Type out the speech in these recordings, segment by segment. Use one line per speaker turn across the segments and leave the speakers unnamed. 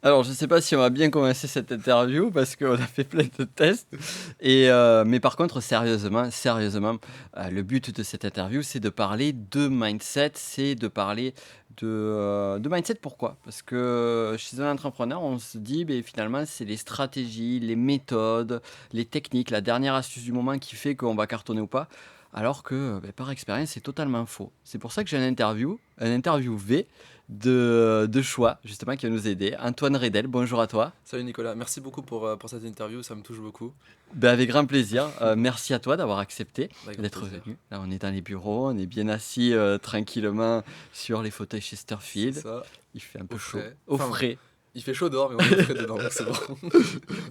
Alors, je ne sais pas si on va bien commencer cette interview parce qu'on a fait plein de tests. Mais par contre, sérieusement, le but de cette interview, c'est de parler de mindset, c'est de parler de mindset. Pourquoi? Parce que chez un entrepreneur, on se dit, ben, finalement, c'est les stratégies, les méthodes, les techniques, la dernière astuce du moment qui fait qu'on va cartonner ou pas. Alors que ben, par expérience, c'est totalement faux. C'est pour ça que j'ai un interviewé de choix, justement, qui va nous aider. Antoine Redel, bonjour à toi.
Salut Nicolas, merci beaucoup pour cette interview, ça me touche beaucoup.
Ben, avec grand plaisir. Merci à toi d'avoir accepté
Avec grand
d'être
plaisir.
venu. Là, on est dans les bureaux, on est bien assis tranquillement sur les fauteuils
C'est
Chesterfield.
ça,
Il fait un
au
peu chaud.
frais.
Au
Enfin,
frais.
il fait chaud dehors, mais on est au frais dedans, donc c'est bon.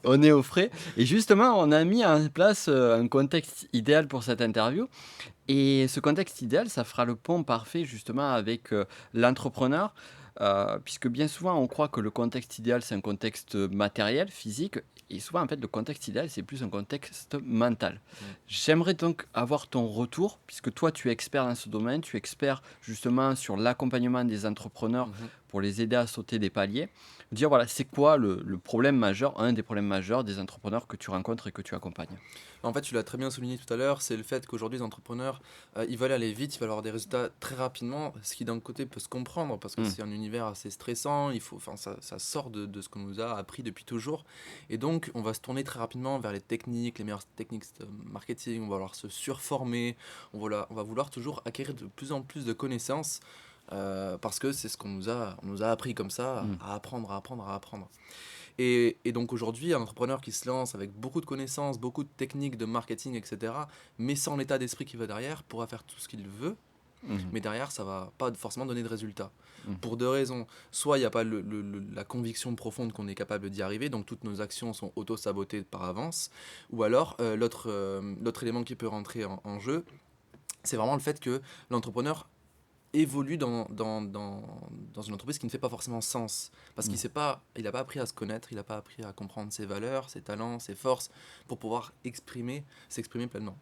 On est au frais. Et justement, on a mis en place un contexte idéal pour cette interview. Et ce contexte idéal, ça fera le pont parfait justement avec l'entrepreneur, puisque bien souvent on croit que le contexte idéal c'est un contexte matériel, physique, et souvent en fait le contexte idéal c'est plus un contexte mental.
Mm.
J'aimerais donc avoir ton retour, puisque toi tu es expert dans ce domaine, tu es expert justement sur l'accompagnement des entrepreneurs
Mhm.
pour les aider à sauter des paliers. Dire voilà, c'est quoi le problème majeur, un des problèmes majeurs des entrepreneurs que tu rencontres et que tu accompagnes.
En fait, tu l'as très bien souligné tout à l'heure, c'est le fait qu'aujourd'hui les entrepreneurs, ils veulent aller vite, ils veulent avoir des résultats très rapidement, ce qui d'un côté peut se comprendre, parce que
Hmm.
c'est un univers assez stressant, enfin, ça sort de ce qu'on nous a appris depuis toujours, et donc on va se tourner très rapidement vers les techniques, les meilleures techniques de marketing, on va vouloir se surformer, on va vouloir toujours acquérir de plus en plus de connaissances, parce que c'est ce on nous a appris comme ça,
Hmm.
à apprendre, à apprendre, à apprendre. Et donc aujourd'hui, un entrepreneur qui se lance avec beaucoup de connaissances, beaucoup de techniques de marketing, etc., mais sans l'état d'esprit qui va derrière, pourra faire tout ce qu'il veut,
Mhm.
mais derrière, ça va pas forcément donner de résultats.
Mhm.
Pour deux raisons. Soit il n'y a pas la conviction profonde qu'on est capable d'y arriver, donc toutes nos actions sont auto-sabotées par avance, ou alors l'autre élément qui peut rentrer en jeu, c'est vraiment le fait que l'entrepreneur évolue dans une entreprise qui ne fait pas forcément sens. Parce qu'il
Mhm.
sait pas, il n'a pas appris à se connaître, il n'a pas appris à comprendre ses valeurs, ses talents, ses forces, pour pouvoir s'exprimer pleinement.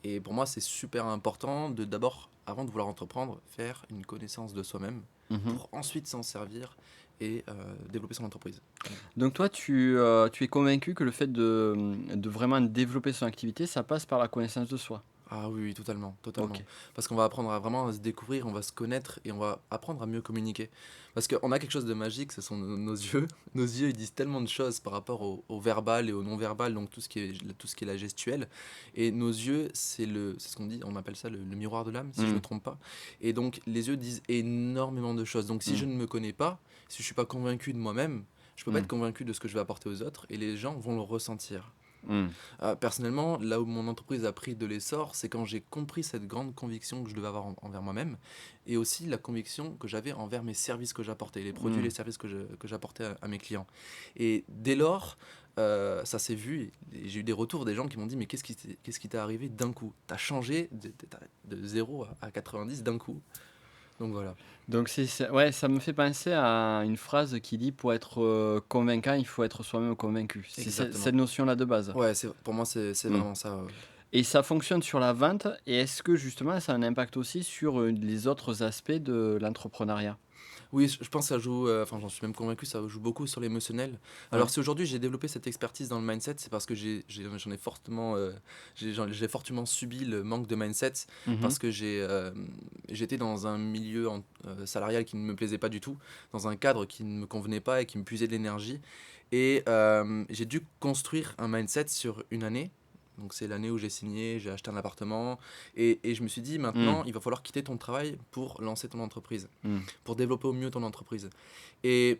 Et pour moi, c'est super important de d'abord, avant de vouloir entreprendre, faire une connaissance de soi-même,
Mhm.
pour ensuite s'en servir et développer son entreprise.
Donc toi, tu es convaincu que le fait de vraiment développer son activité, ça passe par la connaissance de soi?
Ah oui, oui, totalement, totalement.
OK.
Parce qu'on va apprendre à vraiment à se découvrir, on va se connaître et on va apprendre à mieux communiquer. Parce qu'on a quelque chose de magique, ce sont nos yeux. Nos yeux, ils disent tellement de choses par rapport au verbal et au non-verbal, donc tout ce qui est la gestuelle. Et nos yeux, c'est ce qu'on dit, on appelle ça le miroir de l'âme, si je ne me
Mmh.
trompe pas. Et donc, les yeux disent énormément de choses. Donc, si
Mmh.
je ne me connais pas, si je ne suis pas convaincu de moi-même, je ne peux pas
Mmh.
être convaincu de ce que je vais apporter aux autres et les gens vont le ressentir.
Mmh.
Personnellement, là où mon entreprise a pris de l'essor, c'est quand j'ai compris cette grande conviction que je devais avoir envers moi-même et aussi la conviction que j'avais envers mes services que j'apportais, les produits et les
Mmh.
services que j'apportais à mes clients. Et dès lors, ça s'est vu et j'ai eu des retours des gens qui m'ont dit mais qu'est-ce qui t'est arrivé d'un coup? T'as changé de 0 à 90 d'un coup. Donc voilà.
Donc ouais, ça me fait penser à une phrase qui dit: «Pour être, convaincant, il faut être soi-même convaincu». C'est cette
Exactement.
notion-là de base?
Ouais, pour moi c'est
Mmh.
vraiment ça. Ouais.
Et ça fonctionne sur la vente et est-ce que justement ça a un impact aussi sur, les autres aspects de l'entrepreneuriat?
Oui, je pense que ça joue, enfin j'en suis même convaincu, ça joue beaucoup sur l'émotionnel. Alors
Ouais.
si aujourd'hui j'ai développé cette expertise dans le mindset, c'est parce que j'en ai fortement, j'ai fortement subi le manque de mindset
Mmh.
parce que j'étais dans un milieu salarial qui ne me plaisait pas du tout, dans un cadre qui ne me convenait pas et qui me puisait de l'énergie. Et j'ai dû construire un mindset sur une année. Donc c'est l'année où j'ai signé, j'ai acheté un appartement et je me suis dit
Mmh.
maintenant il va falloir quitter ton travail pour lancer ton entreprise,
Mmh.
pour développer au mieux ton entreprise. Et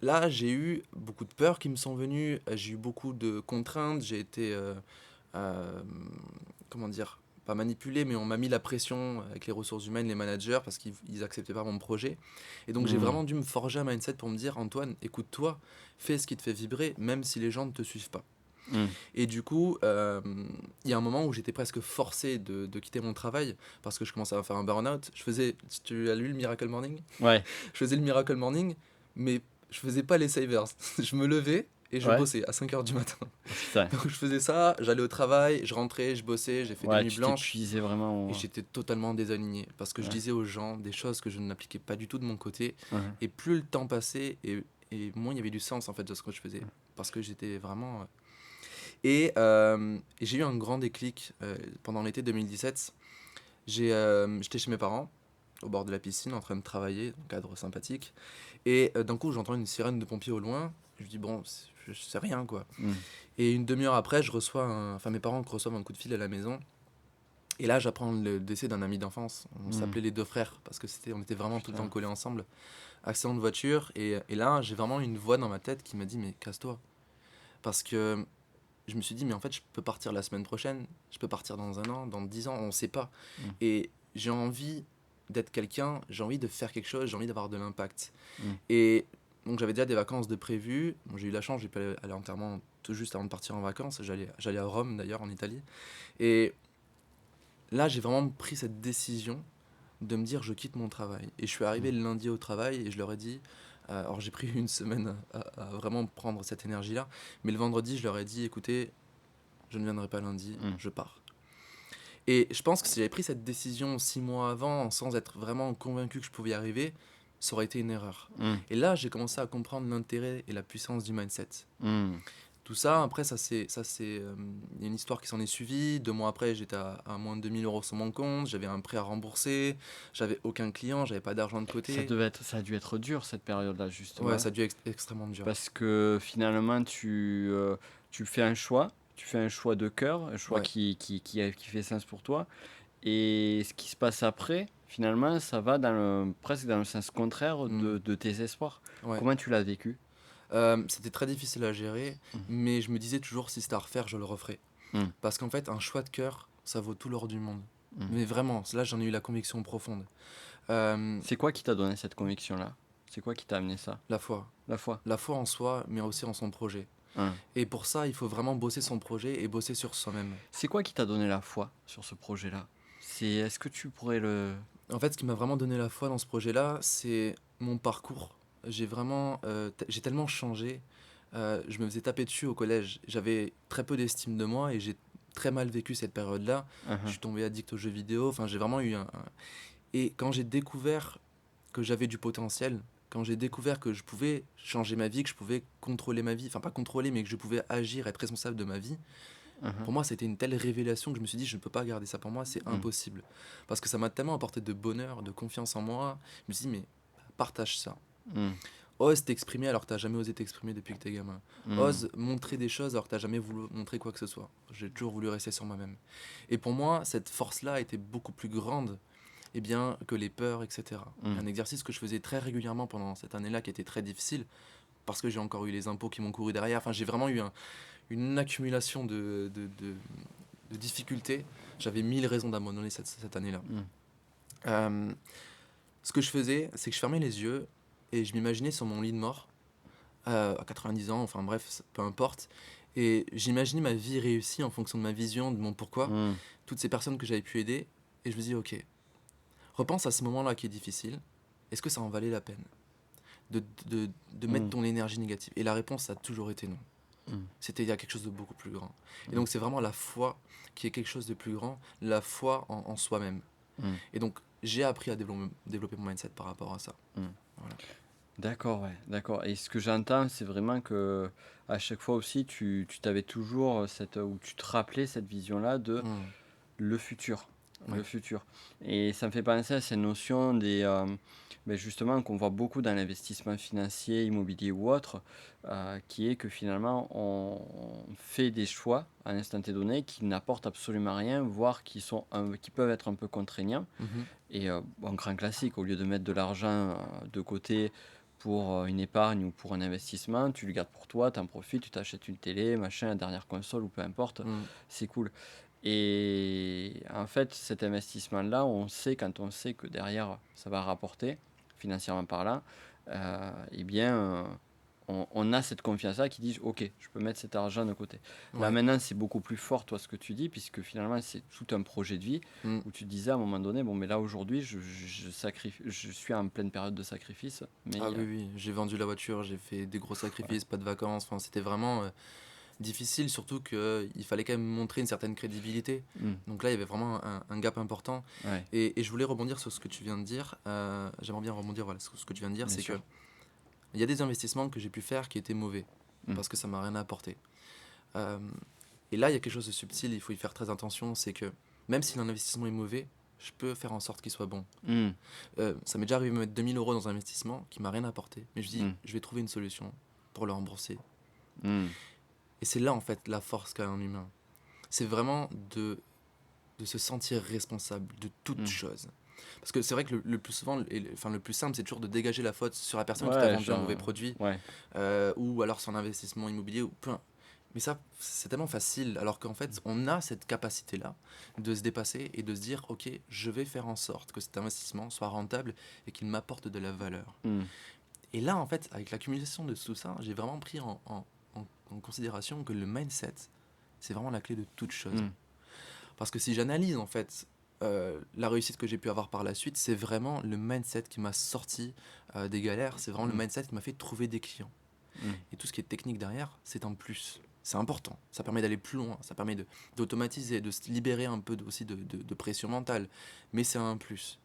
là, j'ai eu beaucoup de peurs qui me sont venues, j'ai eu beaucoup de contraintes, j'ai été, euh, comment dire, pas manipulé, mais on m'a mis la pression avec les ressources humaines, les managers, parce qu'ils acceptaient pas mon projet. Et donc j'ai
Mmh.
vraiment dû me forger un mindset pour me dire, Antoine, écoute-toi, fais ce qui te fait vibrer, même si les gens ne te suivent pas.
Mmh.
Et du coup, il y a un moment où j'étais presque forcé de quitter mon travail parce que je commençais à faire un burn-out. Tu as lu le Miracle Morning?
Ouais.
Je faisais le Miracle Morning, mais je faisais pas les savers. Je me levais et je
Ouais.
bossais à 5 heures du matin.
Oh putain.
Donc je faisais ça, j'allais au travail, je rentrais, je bossais, j'ai fait des
Ouais,
nuits
tu
blanches
t'épuisais vraiment
et
au
j'étais totalement désaligné parce que je
ouais.
disais aux gens des choses que je n'appliquais pas du tout de mon côté.
Mmh.
Et plus le temps passait et moins il y avait du sens en fait de ce que je faisais. Parce que j'étais vraiment. Et j'ai eu un grand déclic pendant l'été 2017. J'étais chez mes parents, au bord de la piscine, en train de travailler, un cadre sympathique. Et d'un coup, j'entends une sirène de pompiers au loin. Je me dis, bon, je sais rien quoi.
Mm.
Et une demi-heure après, enfin, mes parents reçoivent un coup de fil à la maison. Et là, j'apprends le décès d'un ami d'enfance. On s'appelait les deux frères parce que on était vraiment tout le temps collés ensemble. Accident de voiture. Et là, j'ai vraiment une voix dans ma tête qui m'a dit, mais casse-toi. Parce que je me suis dit, mais en fait, je peux partir la semaine prochaine, je peux partir dans 1 an, dans 10 ans, on ne sait pas.
Mm.
Et j'ai envie d'être quelqu'un, j'ai envie de faire quelque chose, j'ai envie d'avoir de l'impact.
Mm.
Et donc, j'avais déjà des vacances de prévues. Bon, j'ai eu la chance, j'ai pu aller à l'enterrement tout juste avant de partir en vacances. J'allais à Rome, d'ailleurs, en Italie. Et là, j'ai vraiment pris cette décision de me dire, je quitte mon travail. Et je suis arrivé le lundi au travail et je leur ai dit, alors j'ai pris une semaine à vraiment prendre cette énergie-là, mais le vendredi, je leur ai dit, écoutez, je ne viendrai pas lundi, je pars. Et je pense que si j'avais pris cette décision 6 mois avant, sans être vraiment convaincu que je pouvais y arriver, ça aurait été une erreur. Et là, j'ai commencé à comprendre l'intérêt et la puissance du mindset. Tout ça, après, il y a une histoire qui s'en est suivie. 2 mois après, j'étais à moins de 2 000 € sur mon compte, j'avais un prêt à rembourser, j'avais aucun client, j'avais pas d'argent de côté.
Ça a dû être dur cette période-là,
Ouais,
justement.
ça a dû être extrêmement dur.
Parce que finalement, tu fais un choix. Tu fais un choix de cœur, un choix
Ouais.
qui fait sens pour toi. Et ce qui se passe après, finalement, ça va presque dans le sens contraire de tes espoirs.
Ouais.
Comment tu l'as vécu?
C'était très difficile à gérer, mais je me disais toujours, si c'était à refaire, je le referais. Parce qu'en fait, un choix de cœur, ça vaut tout l'or du monde. Mais vraiment, là, j'en ai eu la conviction profonde.
C'est quoi qui t'a donné cette conviction-là? C'est quoi qui t'a amené ça?
La foi.
La foi.
La foi en soi, mais aussi en son projet. Et pour ça, il faut vraiment bosser son projet et bosser sur soi-même.
C'est quoi qui t'a donné la foi sur ce projet-là? Est-ce que tu pourrais le...
En fait, ce qui m'a vraiment donné la foi dans ce projet-là, c'est mon parcours. J'ai tellement changé. Je me faisais taper dessus au collège. J'avais très peu d'estime de moi et j'ai très mal vécu cette période-là. Je suis tombé addict aux jeux vidéo. Enfin, j'ai vraiment eu Et quand j'ai découvert que j'avais du potentiel, quand j'ai découvert que je pouvais changer ma vie, que je pouvais contrôler ma vie, enfin pas contrôler, mais que je pouvais agir, être responsable de ma vie, pour moi, c'était une telle révélation que je me suis dit, je ne peux pas garder ça pour moi, c'est impossible. Parce que ça m'a tellement apporté de bonheur, de confiance en moi. Je me suis dit, mais partage ça. Ose t'exprimer alors que tu n'as jamais osé t'exprimer depuis que tu es gamin. Ose montrer des choses alors que tu n'as jamais voulu montrer quoi que ce soit. J'ai toujours voulu rester sur moi-même. Et pour moi, cette force-là était beaucoup plus grande que les peurs, etc. Un exercice que je faisais très régulièrement pendant cette année-là qui était très difficile, parce que j'ai encore eu les impôts qui m'ont couru derrière. Enfin, j'ai vraiment eu une accumulation de difficultés. J'avais 1000 raisons d'abandonner cette année-là. Ce que je faisais, c'est que je fermais les yeux et je m'imaginais sur mon lit de mort, à 90 ans, enfin bref, peu importe. Et j'imaginais ma vie réussie en fonction de ma vision, de mon pourquoi, toutes ces personnes que j'avais pu aider. Et je me dis, ok, repense à ce moment-là qui est difficile. Est-ce que ça en valait la peine de mettre ton énergie négative? Et la réponse a toujours été non. C'était il y a quelque chose de beaucoup plus grand. Et donc c'est vraiment la foi qui est quelque chose de plus grand, la foi en soi-même. Et donc j'ai appris à développer mon mindset par rapport à ça. Voilà.
D'accord, ouais, d'accord. Et ce que j'entends, c'est vraiment que à chaque fois aussi, tu t'avais toujours ou tu te rappelais cette vision-là de le futur.
Ouais.
Le futur. Et ça me fait penser à cette notion justement qu'on voit beaucoup dans l'investissement financier, immobilier ou autre, qui est que finalement on fait des choix à un instant T donné qui n'apportent absolument rien, voire qui peuvent être un peu contraignants. Et un grand classique, au lieu de mettre de l'argent de côté pour une épargne ou pour un investissement, tu le gardes pour toi, tu en profites, tu t'achètes une télé, machin, la dernière console ou peu importe, c'est cool. Et en fait, cet investissement-là, quand on sait que derrière, ça va rapporter, financièrement parlant, on a cette confiance-là qui dit, ok, je peux mettre cet argent de côté. Là, maintenant, c'est beaucoup plus fort, toi, ce que tu dis, puisque finalement, c'est tout un projet de vie où tu te disais à un moment donné, bon, mais là, aujourd'hui, je suis en pleine période de sacrifice. Mais,
Oui, j'ai vendu la voiture, j'ai fait des gros sacrifices, pas de vacances. Enfin, c'était vraiment difficile, surtout qu'il fallait quand même montrer une certaine crédibilité. Donc là, il y avait vraiment un gap important. Et je voulais rebondir sur ce que tu viens de dire. J'aimerais bien rebondir sur ce que tu viens de dire,
Bien
c'est
sûr.
que Il y a des investissements que j'ai pu faire qui étaient mauvais,
Mm.
parce que ça m'a rien apporté. Euh, et là, il y a quelque chose de subtil, il faut y faire très attention, c'est que même si un investissement est mauvais, je peux faire en sorte qu'il soit bon.
Mm.
Ça m'est déjà arrivé de me mettre 2000 € dans un investissement qui m'a rien apporté, mais je dis,
Mm.
je vais trouver une solution pour le rembourser.
Mm.
Et c'est là, en fait, la force qu'a un humain. C'est vraiment de se sentir responsable de toute
Mm.
chose. Parce que c'est vrai que le plus souvent, le plus simple, c'est toujours de dégager la faute sur la personne qui t'a
Ouais,
vendu un
genre,
mauvais produit,
ouais.
ou alors son investissement immobilier, ou peu. Mais ça, c'est tellement facile, alors qu'en fait, on a cette capacité-là de se dépasser et de se dire, ok, je vais faire en sorte que cet investissement soit rentable et qu'il m'apporte de la valeur.
Mm.
Et là, en fait, avec l'accumulation de tout ça, j'ai vraiment pris en considération que le mindset, c'est vraiment la clé de toute chose.
Mm.
Parce que si j'analyse en fait la réussite que j'ai pu avoir par la suite, c'est vraiment le mindset qui m'a sorti des galères, c'est vraiment le
Mm.
mindset qui m'a fait trouver des clients.
Mm.
Et tout ce qui est technique derrière, c'est un plus. C'est important, ça permet d'aller plus loin, ça permet d'automatiser, de se libérer un peu aussi de pression mentale, mais c'est un plus.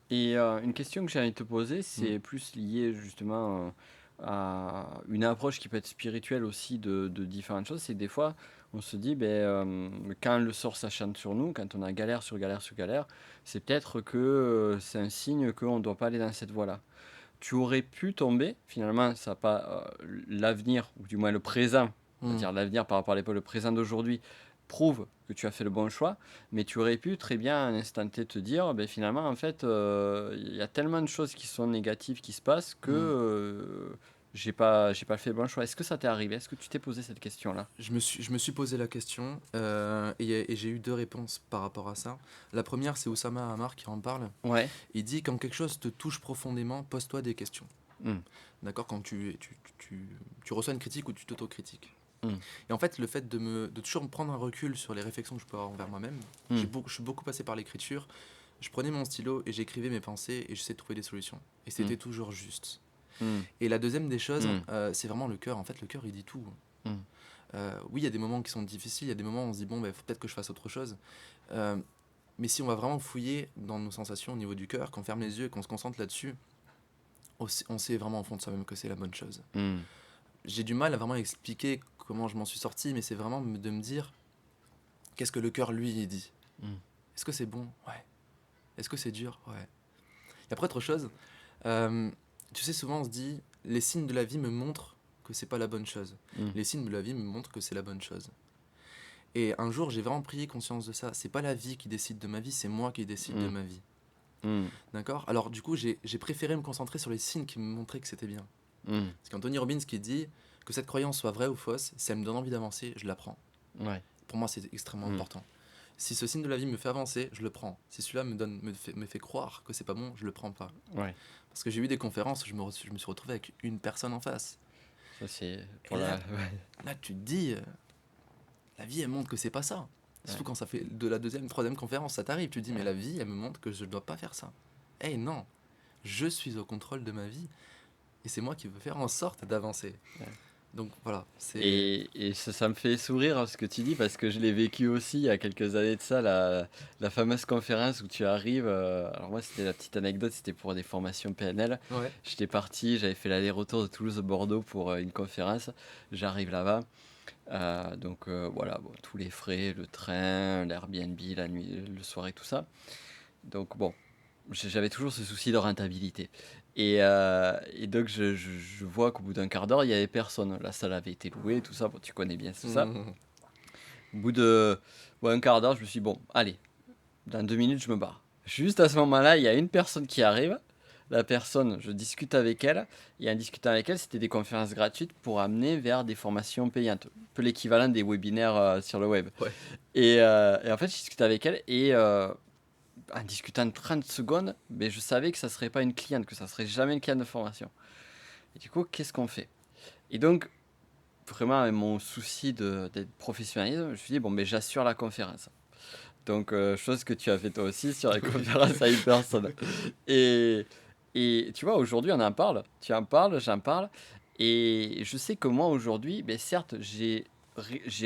Et une question que j'ai envie de te poser,
Mm.
c'est plus lié justement à une approche qui peut être spirituelle aussi de différentes choses. C'est que des fois, on se dit, ben, quand le sort s'acharne sur nous, quand on a galère sur galère sur galère, c'est peut-être que c'est un signe qu'on ne doit pas aller dans cette voie-là. Tu aurais pu tomber, finalement, ça n'a pas l'avenir, ou du moins le présent, on va
Mm.
dire l'avenir par rapport à l'époque, le présent d'aujourd'hui, prouve que tu as fait le bon choix, mais tu aurais pu très bien à un instant T te dire, ben, finalement, en fait, il y a tellement de choses qui sont négatives qui se passent que
Mm.
j'ai pas fait le bon choix. Est-ce que ça t'est arrivé? Est-ce que tu t'es posé cette question-là?
Je me suis posé la question et j'ai eu deux réponses par rapport à ça. La première, c'est Oussama Hamar qui en parle.
Ouais.
Il dit quand quelque chose te touche profondément, pose-toi des questions.
Mm.
D'accord? Quand tu reçois une critique ou tu t'autocritiques.
Mm.
Et en fait, le fait de toujours me prendre un recul sur les réflexions que je peux avoir envers moi-même,
Mm.
je suis beaucoup passé par l'écriture. Je prenais mon stylo et j'écrivais mes pensées et j'essayais de trouver des solutions. Et
Mm.
c'était toujours juste.
Mm.
Et la deuxième des choses,
Mm.
c'est vraiment le cœur. En fait, le cœur, il dit tout.
Mm.
Oui, il y a des moments qui sont difficiles, il y a des moments où on se dit, bon, il faut peut-être que je fasse autre chose. Euh, mais si on va vraiment fouiller dans nos sensations au niveau du cœur, qu'on ferme les yeux et qu'on se concentre là-dessus, on sait vraiment au fond de soi-même que c'est la bonne chose.
Mm.
J'ai du mal à vraiment expliquer comment je m'en suis sorti, mais c'est vraiment de me dire, qu'est-ce que le cœur, lui, il dit.
Mm.
Est-ce que c'est bon? Ouais. Est-ce que c'est dur? Ouais. Et après, autre chose, euh, tu sais, souvent on se dit, les signes de la vie me montrent que c'est pas la bonne chose.
Mm.
Les signes de la vie me montrent que c'est la bonne chose. Et un jour, j'ai vraiment pris conscience de ça. C'est pas la vie qui décide de ma vie, c'est moi qui décide de
Mm.
ma vie.
Mm.
D'accord? Alors, du coup, j'ai préféré me concentrer sur les signes qui me montraient que c'était bien.
Mm.
C'est qu'Anthony Robbins qui dit que cette croyance soit vraie ou fausse, si elle me donne envie d'avancer, je la prends.
Ouais.
Pour moi, c'est extrêmement
Mm.
important. Si ce signe de la vie me fait avancer, je le prends. Si celui-là me fait croire que c'est pas bon, je le prends pas.
Ouais.
Parce que j'ai eu des conférences où je me suis retrouvé avec une personne en face.
Ça, c'est
Et
pour
là,
la. Ouais.
là tu te dis, la vie, elle montre que c'est pas ça. Surtout
Ouais.
quand ça fait de la deuxième, troisième conférence, ça t'arrive. Tu te dis, mais la vie, elle me montre que je ne dois pas faire ça. Eh non, je suis au contrôle de ma vie. Et c'est moi qui veux faire en sorte d'avancer.
Ouais.
Donc voilà, c'est...
Et ça me fait sourire ce que tu dis parce que je l'ai vécu aussi il y a quelques années de ça, la fameuse conférence où tu arrives. Alors moi, c'était la petite anecdote, c'était pour des formations PNL.
Ouais.
J'étais parti, j'avais fait l'aller-retour de Toulouse à Bordeaux pour une conférence. J'arrive là-bas. Donc voilà, bon, tous les frais, le train, l'Airbnb, la nuit, le soir et tout ça. Donc bon, j'avais toujours ce souci de rentabilité. Et donc je vois qu'au bout d'un quart d'heure, il y avait personne. La salle avait été louée, tout ça. Bon, tu connais bien tout ça.
Mhm.
Au bout de un quart d'heure, je me suis dit, bon, allez, dans 2 minutes, je me barre. Juste à ce moment-là, il y a une personne qui arrive. La personne, je discute avec elle. Et en discutant avec elle, c'était des conférences gratuites pour amener vers des formations payantes. Un peu l'équivalent des webinaires sur le web.
Ouais.
Et en fait, je discutais avec elle et en discutant 30 secondes, mais je savais que ça serait pas une cliente, que ça serait jamais une cliente de formation. Et du coup, qu'est-ce qu'on fait? Et donc, vraiment, avec mon souci d'être professionnalisme, je me suis dit, bon, mais j'assure la conférence. Donc, chose que tu as fait toi aussi sur la conférence à une personne. Et, et tu vois, aujourd'hui, on en parle. Tu en parles, j'en parle. Et je sais que moi, aujourd'hui, ben, certes, j'ai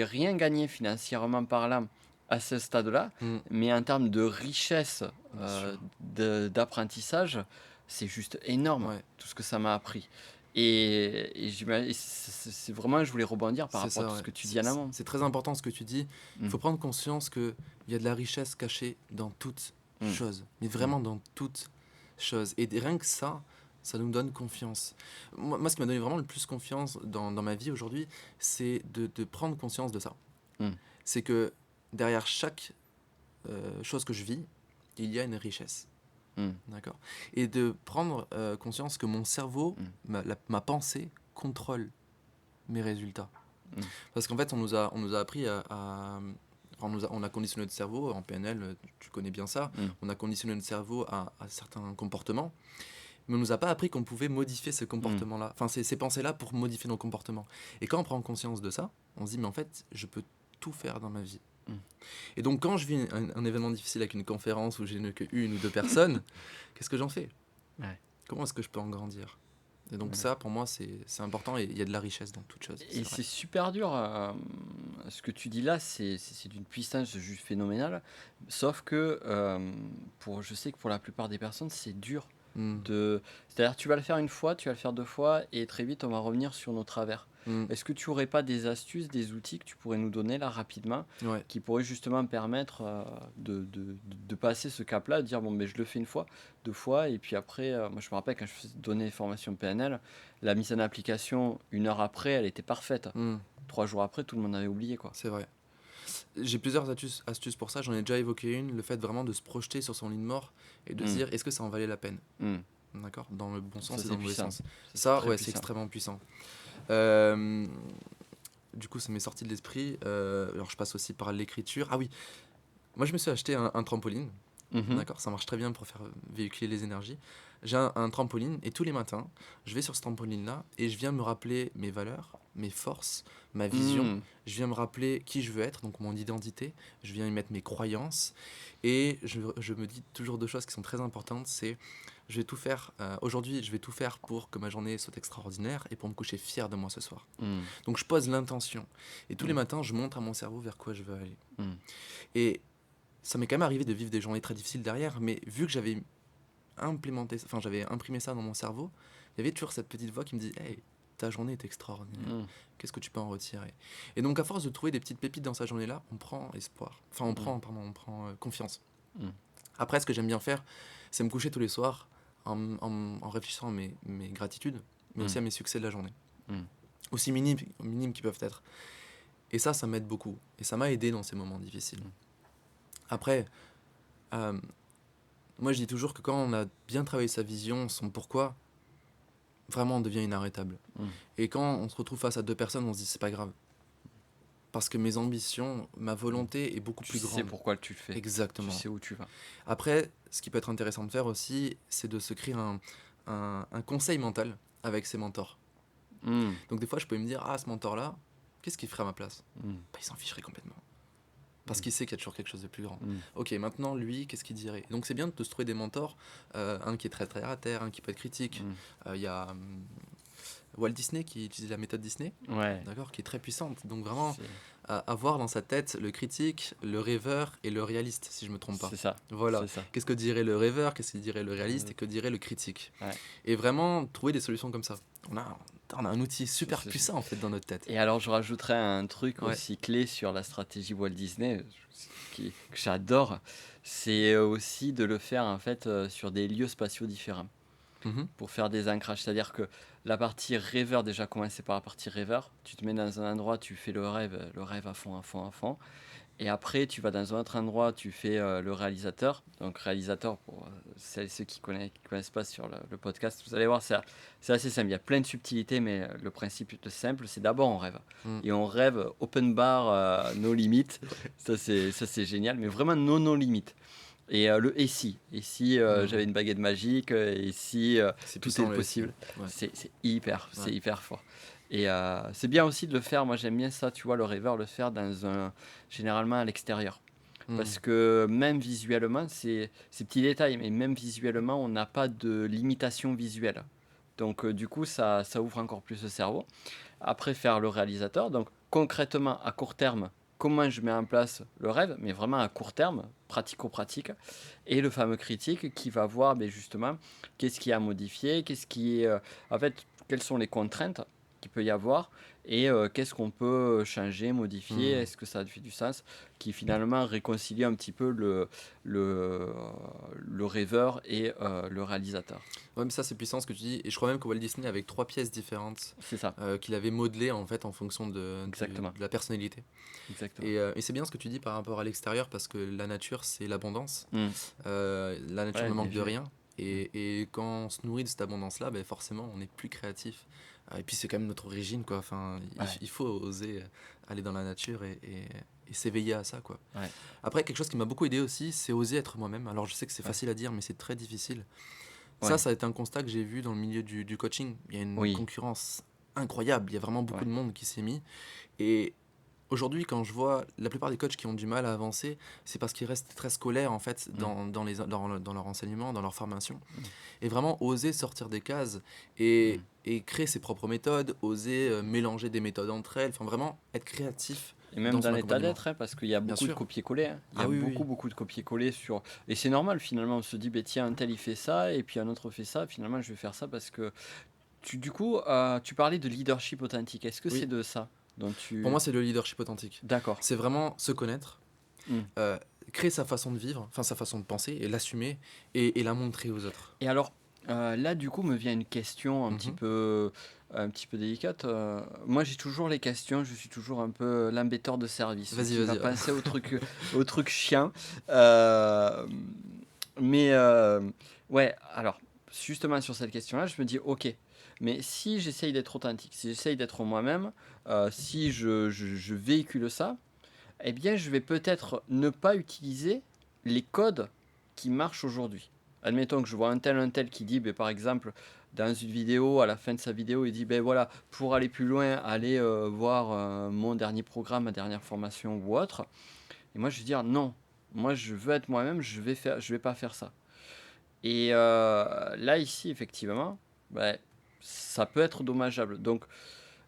rien gagné financièrement parlant à ce stade-là,
Mhm.
mais en termes de richesse
Bien sûr.
d'apprentissage, c'est juste énorme
Ouais.
tout ce que ça m'a appris. Et c'est vraiment, je voulais rebondir par
C'est
rapport à
ça,
tout ce
ouais.
que tu dis en amont.
C'est très important ce que tu dis. Il
Mm,
faut prendre conscience qu'il y a de la richesse cachée dans toute
mm,
chose, mais
mm,
vraiment dans toute chose. Et rien que ça nous donne confiance. Moi, ce qui m'a donné vraiment le plus confiance dans ma vie aujourd'hui, c'est de prendre conscience de ça.
mm,
C'est que derrière chaque chose que je vis, il y a une richesse.
mm,
D'accord. Et de prendre conscience que mon cerveau,
mm,
ma pensée, contrôle mes résultats.
mm,
Parce qu'en fait, on nous a appris on a conditionné notre cerveau, en PNL, tu connais bien ça,
mm,
on a conditionné notre cerveau à certains comportements, mais on nous a pas appris qu'on pouvait modifier ce
mm,
comportement-là, enfin ces pensées-là pour modifier nos comportements. Et quand on prend conscience de ça, on se dit, mais en fait, je peux tout faire dans ma vie.
mm.
Et donc, quand je vis un événement difficile avec une conférence où j'ai que une ou deux personnes, qu'est-ce que j'en fais?
Ouais.
Comment est-ce que je peux en grandir? Et donc
Ouais.
ça, pour moi, c'est important et il y a de la richesse dans toute chose,
Et
c'est vrai.
c'est super dur. Ce que tu dis là, c'est d'une puissance juste phénoménale. Sauf que je sais que pour la plupart des personnes, c'est dur.
Hmm,
C'est-à-dire, tu vas le faire une fois, tu vas le faire deux fois, et très vite, on va revenir sur nos travers.
hmm,
Est-ce que tu aurais pas des astuces, des outils que tu pourrais nous donner là rapidement,
ouais.
qui pourraient justement permettre de passer ce cap-là, de dire bon, mais je le fais une fois, deux fois, et puis après, moi je me rappelle quand je donnais des formations PNL, la mise en application une heure après, elle était parfaite.
Hmm,
3 jours après, tout le monde avait oublié quoi.
c'est vrai. J'ai plusieurs astuces pour ça. J'en ai déjà évoqué une, le fait vraiment de se projeter sur son lit de mort et de se
Hmm,
dire est-ce que ça en valait la peine.
hmm.
D'accord. Dans le bon
Ça
sens et
c'est
dans le mauvais
puissant.
sens.
C'est
Ça,
très
ouais, c'est
puissant.
extrêmement puissant. Euh, du coup, ça m'est sorti de l'esprit. Alors, je passe aussi par l'écriture. Ah oui, moi, je me suis acheté un trampoline.
Mhm.
D'accord, ça marche très bien pour faire véhiculer les énergies. J'ai un trampoline et tous les matins, je vais sur ce trampoline-là et je viens me rappeler mes valeurs, mes forces, ma vision.
Hmm,
Je viens me rappeler qui je veux être, donc mon identité. Je viens y mettre mes croyances et je me dis toujours deux choses qui sont très importantes. C'est, je vais tout faire, aujourd'hui, je vais tout faire pour que ma journée soit extraordinaire et pour me coucher fier de moi ce soir.
hmm,
Donc je pose l'intention et tous les
hmm,
matins, je montre à mon cerveau vers quoi je veux aller.
hmm.
Et ça m'est quand même arrivé de vivre des journées très difficiles derrière, mais vu que j'avais imprimé ça dans mon cerveau, il y avait toujours cette petite voix qui me dit hey, ta journée est extraordinaire,
Hmm,
qu'est-ce que tu peux en retirer? Et donc, à force de trouver des petites pépites dans sa journée-là, on prend espoir. Enfin,
hmm,
on prend confiance.
hmm,
Après, ce que j'aime bien faire, c'est me coucher tous les soirs en réfléchissant à mes gratitudes, mais
hmm,
aussi à mes succès de la journée.
hmm.
Aussi minimes qu'ils peuvent être. Et ça m'aide beaucoup. Et ça m'a aidé dans ces moments difficiles. Après, euh, moi, je dis toujours que quand on a bien travaillé sa vision, son pourquoi, vraiment, on devient inarrêtable.
Mm.
Et quand on se retrouve face à deux personnes, on se dit, c'est pas grave. Parce que mes ambitions, ma volonté est beaucoup
Tu
plus
sais
grande.
pourquoi tu le fais. Tu
Exactement.
sais où tu vas.
Après, ce qui peut être intéressant de faire aussi, c'est de se créer un conseil mental avec ses mentors.
Mm,
Donc, des fois, je peux me dire, ah, ce mentor-là, qu'est-ce qu'il ferait à ma place?
mm,
Bah, il s'en ficherait complètement. Parce qu'il sait qu'il y a toujours quelque chose de plus grand.
mm,
Ok, maintenant, lui, qu'est-ce qu'il dirait? Donc, c'est bien de se trouver des mentors, un qui est très très à terre, un qui peut être critique.
mm.
Il y a Walt Disney qui utilise la méthode Disney,
Ouais.
d'accord, qui est très puissante. Donc, vraiment,
C'est
avoir dans sa tête le critique, le rêveur et le réaliste, si je me trompe pas.
c'est ça.
Voilà.
C'est ça.
Qu'est-ce que dirait le rêveur, qu'est-ce que dirait le réaliste et que dirait le critique?
Ouais.
Et vraiment, trouver des solutions comme ça. On a un outil super
C'est-
puissant, en fait, dans notre tête.
Et alors, je rajouterais un truc
Ouais.
aussi clé sur la stratégie Walt Disney, que j'adore, c'est aussi de le faire en fait sur des lieux spatiaux différents
Mhm.
pour faire des ancrages. C'est-à-dire que la partie rêveur, déjà commencer par la partie rêveur, tu te mets dans un endroit, tu fais le rêve à fond, à fond, à fond. Et après, tu vas dans un autre endroit, tu fais le réalisateur. Donc, réalisateur, pour celles et ceux qui connaissent pas sur le podcast, vous allez voir, c'est assez simple. Il y a plein de subtilités, mais le principe est simple. C'est d'abord, on rêve.
Mm.
Et on rêve open bar, nos limites. Ça, c'est génial, mais vraiment nos limites. Et et si
Mm.
j'avais une baguette magique, et si
C'est
tout
puissant,
est
le SI.
possible,
Ouais.
c'est hyper, c'est
Ouais.
hyper fort. Et c'est bien aussi de le faire, moi j'aime bien ça, tu vois, le rêveur, le faire généralement à l'extérieur.
Mm.
Parce que même visuellement, c'est petits détails, mais même visuellement, on n'a pas de limitation visuelle. Donc du coup, ça ouvre encore plus le cerveau. Après, faire le réalisateur. Donc concrètement, à court terme, comment je mets en place le rêve, mais vraiment à court terme, pratico-pratique. Et le fameux critique qui va voir justement qu'est-ce qui a modifié, qu'est-ce qui est... en fait, quelles sont les contraintes qu'il peut y avoir et qu'est-ce qu'on peut changer, modifier,
Hmm.
est-ce que ça fait du sens, qui finalement réconcilie un petit peu le, le rêveur et le réalisateur.
Ouais, mais ça, c'est puissant ce que tu dis. Et je crois même que Walt Disney, avec 3 pièces différentes,
C'est ça,
qu'il avait modelées en fait en fonction
exactement,
de la personnalité.
exactement.
Et c'est bien ce que tu dis par rapport à l'extérieur, parce que la nature, c'est l'abondance.
Hmm.
La nature
Ouais,
ne
bien
manque de
vu.
rien. Et quand on se nourrit de cette abondance-là, ben forcément, on est plus créatif. Et puis, c'est quand même notre origine, quoi. Enfin,
Ouais,
il faut oser aller dans la nature et s'éveiller à ça, quoi.
ouais,
Après, quelque chose qui m'a beaucoup aidé aussi, c'est oser être moi-même. Alors, je sais que c'est
ouais,
facile à dire, mais c'est très difficile.
ouais,
Ça a été un constat que j'ai vu dans le milieu du coaching. Il y a une
oui,
concurrence incroyable. Il y a vraiment beaucoup
ouais.
de monde qui s'est mis. Et aujourd'hui, quand je vois la plupart des coachs qui ont du mal à avancer, c'est parce qu'ils restent très scolaires en fait
Hmm,
dans leur enseignement, dans leur formation.
hmm,
Et vraiment oser sortir des cases
hmm.
et créer ses propres méthodes, oser mélanger des méthodes entre elles, enfin vraiment être créatif
Et même
dans
dans
son
l'état
accompagnement.
d'être, hein, parce qu'il y a
Bien
beaucoup de
sûr.
copier-coller, hein. Il y
Ah
a
oui, oui,
beaucoup,
oui.
beaucoup de copier-coller sur... Et c'est normal finalement, on se dit, ben, tiens, un tel il fait ça, et puis un autre fait ça, finalement je vais faire ça parce que... Du coup, tu parlais de leadership authentique. Est-ce que c'est
Oui.
de ça dont
Pour
tu...
moi, c'est le leadership authentique.
D'accord.
C'est vraiment se connaître,
Hmm.
euh, créer sa façon de vivre, enfin sa façon de penser et l'assumer et la montrer aux autres.
Et alors, là, du coup, me vient une question
Mhm.
un petit peu délicate. Moi, j'ai toujours les questions, je suis toujours un peu l'embêteur de service, celui
Vas-y,
qui va
vas-y.
penser au truc chiant. Euh, mais, ouais, alors, justement, sur cette question-là, je me dis, ok, mais si j'essaye d'être authentique, si j'essaye d'être moi-même, si je véhicule ça, eh bien, je vais peut-être ne pas utiliser les codes qui marchent aujourd'hui. Admettons que je vois un tel qui dit, ben, par exemple, dans une vidéo, à la fin de sa vidéo, il dit, ben voilà, pour aller plus loin, allez voir mon dernier programme, ma dernière formation ou autre. Et moi, je vais dire, non, moi, je veux être moi-même, je vais pas faire ça. Et là, ici, effectivement, ben, ça peut être dommageable. Donc,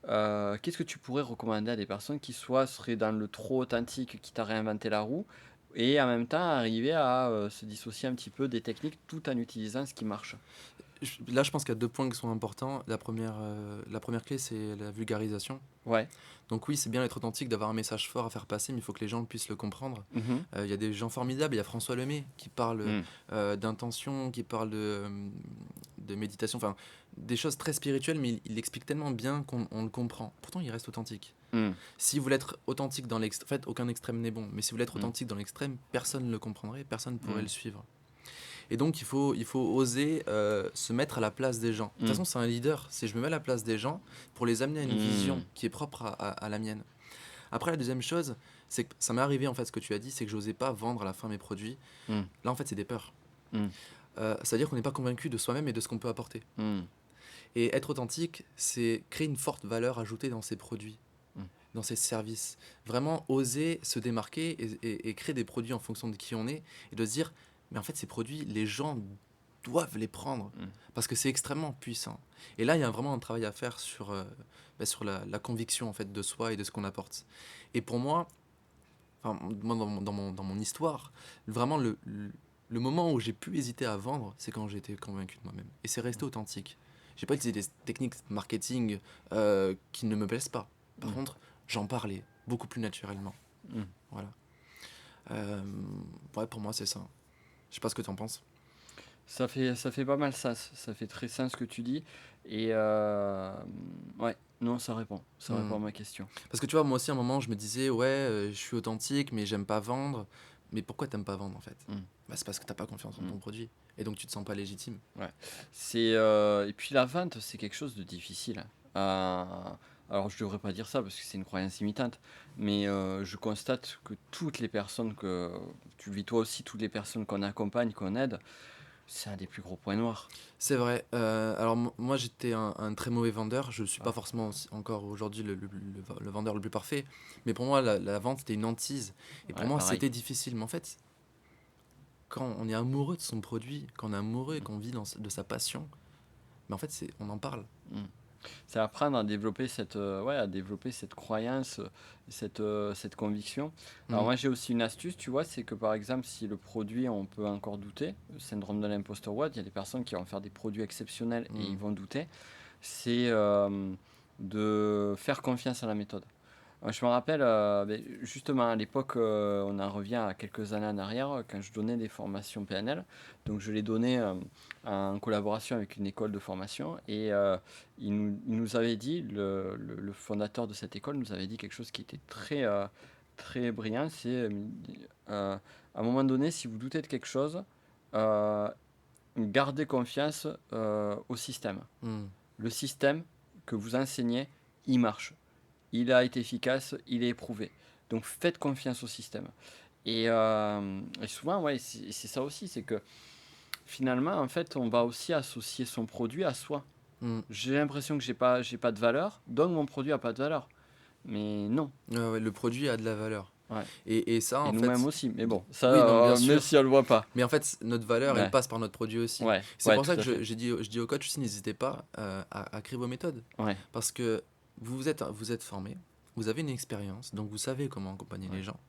qu'est-ce que tu pourrais recommander à des personnes qui soit seraient dans le trop authentique, qui t'a réinventé la roue, et en même temps arriver à se dissocier un petit peu des techniques tout en utilisant ce qui marche?
Là, je pense qu'il y a 2 points qui sont importants. La première clé, c'est la vulgarisation.
Ouais.
Donc oui, c'est bien d'être authentique, d'avoir un message fort à faire passer, mais il faut que les gens puissent le comprendre.
Mhm.
Il y a des gens formidables. Il y a François Lemay qui parle
Mm.
d'intention, qui parle de méditation, enfin des choses très spirituelles, mais il explique tellement bien qu'on on le comprend. Pourtant, il reste authentique.
Mm.
Si vous voulez être authentique dans l'extrême, en fait, aucun extrême n'est bon, mais si vous voulez être
Mm.
authentique dans l'extrême, personne ne le comprendrait, personne ne pourrait
Mm.
le suivre. Et donc, il faut oser se mettre à la place des gens. De toute
Mm.
façon, c'est un leader. C'est je me mets à la place des gens pour les amener à une
Mm.
vision qui est propre à la mienne. Après, la deuxième chose, c'est que ça m'est arrivé, en fait, ce que tu as dit, c'est que j'osais pas vendre à la fin mes produits.
Mm.
Là, en fait, c'est des peurs.
Mm.
C'est-à-dire qu'on n'est pas convaincu de soi-même et de ce qu'on peut apporter.
Mm.
Et être authentique, c'est créer une forte valeur ajoutée dans ses produits,
Mm.
dans ses services. Vraiment oser se démarquer et créer des produits en fonction de qui on est et de se dire, mais en fait, ces produits, les gens doivent les prendre
Mm.
parce que c'est extrêmement puissant. Et là, il y a vraiment un travail à faire sur la conviction en fait de soi et de ce qu'on apporte. Et pour moi, enfin, moi dans mon histoire, vraiment le moment où j'ai pu hésiter à vendre, c'est quand j'étais convaincu de moi-même. Et c'est resté authentique. J'ai pas utilisé des techniques marketing qui ne me plaisent pas. Par
Mm.
contre, j'en parlais beaucoup plus naturellement.
Mm.
Voilà. Euh, ouais, pour moi, c'est ça. Je sais pas ce que tu en penses.
Ça fait pas mal sens, ça fait très sens ce que tu dis. Et ouais, non, ça
Hmm.
répond à ma question.
Parce que tu vois, moi aussi, à un moment, je me disais, ouais, je suis authentique, mais j'aime pas vendre. Mais pourquoi t'aimes pas vendre en fait?
Mm.
Bah, c'est parce que t'as pas confiance en
Mm.
ton produit. Et donc tu te sens pas légitime.
Ouais. Et puis la vente, c'est quelque chose de difficile. Euh, alors je devrais pas dire ça parce que c'est une croyance limitante, mais je constate que toutes les personnes que tu le vis toi aussi, toutes les personnes qu'on accompagne, qu'on aide, c'est un des plus gros points noirs.
C'est vrai. Alors moi j'étais un très mauvais vendeur. Je suis pas
Ouais,
forcément encore aujourd'hui le vendeur le plus parfait. Mais pour moi la vente c'était une hantise. Et pour
ouais,
moi
pareil.
c'était difficile. Mais en fait quand on est amoureux de son produit, quand on est amoureux et
Mm,
qu'on vit de sa passion, mais en fait on en parle.
mm. C'est apprendre à développer ouais, à développer cette croyance, cette conviction. Alors
Mm.
moi j'ai aussi une astuce, tu vois, c'est que par exemple si le produit on peut encore douter, le syndrome de l'imposteur WOD, il y a des personnes qui vont faire des produits exceptionnels et ils
Mm.
vont douter. c'est de faire confiance à la méthode. Je me rappelle, justement, à l'époque, on en revient à quelques années en arrière, quand je donnais des formations PNL. Donc, je les donnais en collaboration avec une école de formation. Et il nous avait dit, le fondateur de cette école nous avait dit quelque chose qui était très brillant. C'est, à un moment donné, si vous doutez de quelque chose, euh, gardez confiance au système.
Hmm.
Le système que vous enseignez, il marche. Il a été efficace, il est éprouvé. Donc faites confiance au système. Et souvent, ouais, c'est ça aussi, c'est que finalement, en fait, on va aussi associer son produit à soi.
Hmm.
J'ai l'impression que j'ai pas de valeur, donc mon produit a pas de valeur. Mais non.
Ouais, le produit a de la valeur.
Ouais.
Et ça,
Et
en
nous-mêmes
fait,
aussi. Mais bon, ça,
oui, non, bien
même
sûr.
si on le voit pas.
Mais en fait, notre valeur, elle
Ouais,
passe par notre produit aussi.
ouais,
C'est
ouais,
pour
tout
ça que
à fait.
je dis aux coachs aussi, n'hésitez pas à créer vos méthodes.
Ouais,
Parce que vous êtes formé, vous avez une expérience, donc vous savez comment accompagner les
ouais,
gens.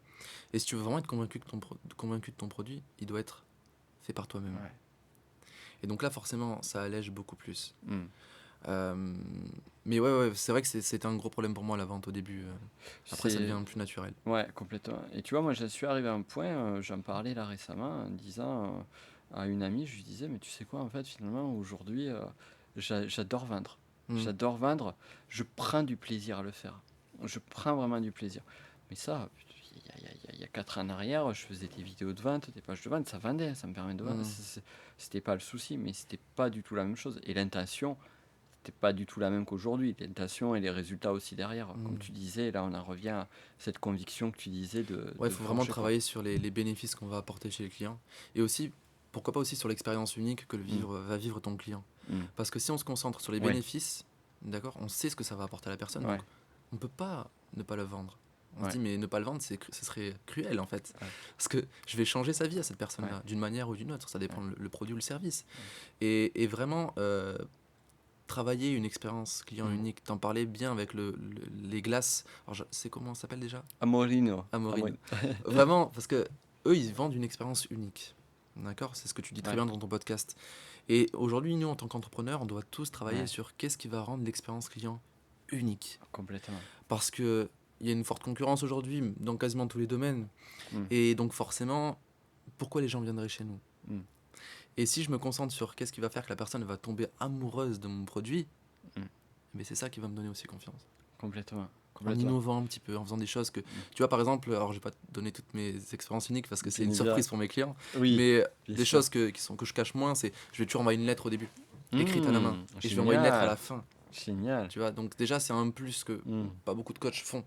Et si tu veux vraiment être convaincu de ton produit, il doit être fait par toi-même.
ouais.
Et donc là, forcément, ça allège beaucoup plus.
Hmm.
Euh, mais ouais, c'est vrai que c'était un gros problème pour moi la vente au début. Après, ça
C'est
devient plus naturel.
Ouais, complètement. Et tu vois, moi, je suis arrivé à un point, j'en parlais là récemment, en disant à une amie, je lui disais, mais tu sais quoi, en fait, finalement, aujourd'hui, j'adore vendre.
Hmm.
J'adore vendre, je prends du plaisir à le faire. Je prends vraiment du plaisir. Mais ça, il y a 4 ans en arrière, je faisais des vidéos de vente, des pages de vente, ça vendait, ça me permet de vendre.
Hmm.
C'était pas le souci, mais c'était pas du tout la même chose. Et l'intention, c'était pas du tout la même qu'aujourd'hui. L'intention et les résultats aussi derrière. Comme
Hmm.
tu disais, là on en revient à cette conviction que tu disais
Ouais, il
de
faut vraiment
forger quoi.
travailler sur les bénéfices qu'on va apporter chez le client. Et aussi, pourquoi pas aussi sur l'expérience unique que
Mm,
va vivre ton client.
mm.
Parce que si on se concentre sur les
Ouais,
bénéfices, d'accord, on sait ce que ça va apporter à la personne, donc
ouais,
on peut pas ne pas le vendre. On se
ouais,
dit, mais ne pas le vendre, ce serait cruel en fait.
ouais,
Parce que je vais changer sa vie à cette
ouais,
personne-là, d'une manière ou d'une autre. Ça
ouais,
dépend le produit ou le service.
ouais.
Et vraiment, travailler une expérience client
Mm.
unique. T'en parlais bien avec les glaces. Alors, c'est comment ça s'appelle déjà?
Amorino.
Amorino.
Amorino.
Vraiment, parce que eux, ils vendent une expérience unique. D'accord? C'est ce que tu dis très
Ouais,
bien dans ton podcast. Et aujourd'hui, nous, en tant qu'entrepreneurs, on doit tous travailler
ouais,
sur qu'est-ce qui va rendre l'expérience client unique.
complètement.
Parce que il y a une forte concurrence aujourd'hui dans quasiment tous les domaines.
Mm,
Et donc, forcément, pourquoi les gens viendraient chez nous?
mm,
Et si je me concentre sur qu'est-ce qui va faire que la personne va tomber amoureuse de mon produit,
mm.
mais c'est ça qui va me donner aussi confiance.
Complètement.
En
Complètement.
innovant un petit peu, en faisant des choses que...
Mm.
Tu vois, par exemple, alors je vais pas te donner toutes mes expériences uniques parce que c'est
Tu
une
nous diras.
surprise pour mes clients,
Oui,
mais
bien
des
sûr.
choses que je cache moins, c'est je vais toujours envoyer une lettre au début, écrite à la main, et je vais envoyer une lettre à
Génial.
la fin.
Génial.
Tu vois, donc déjà, c'est un plus que
Mm.
pas beaucoup de coachs font.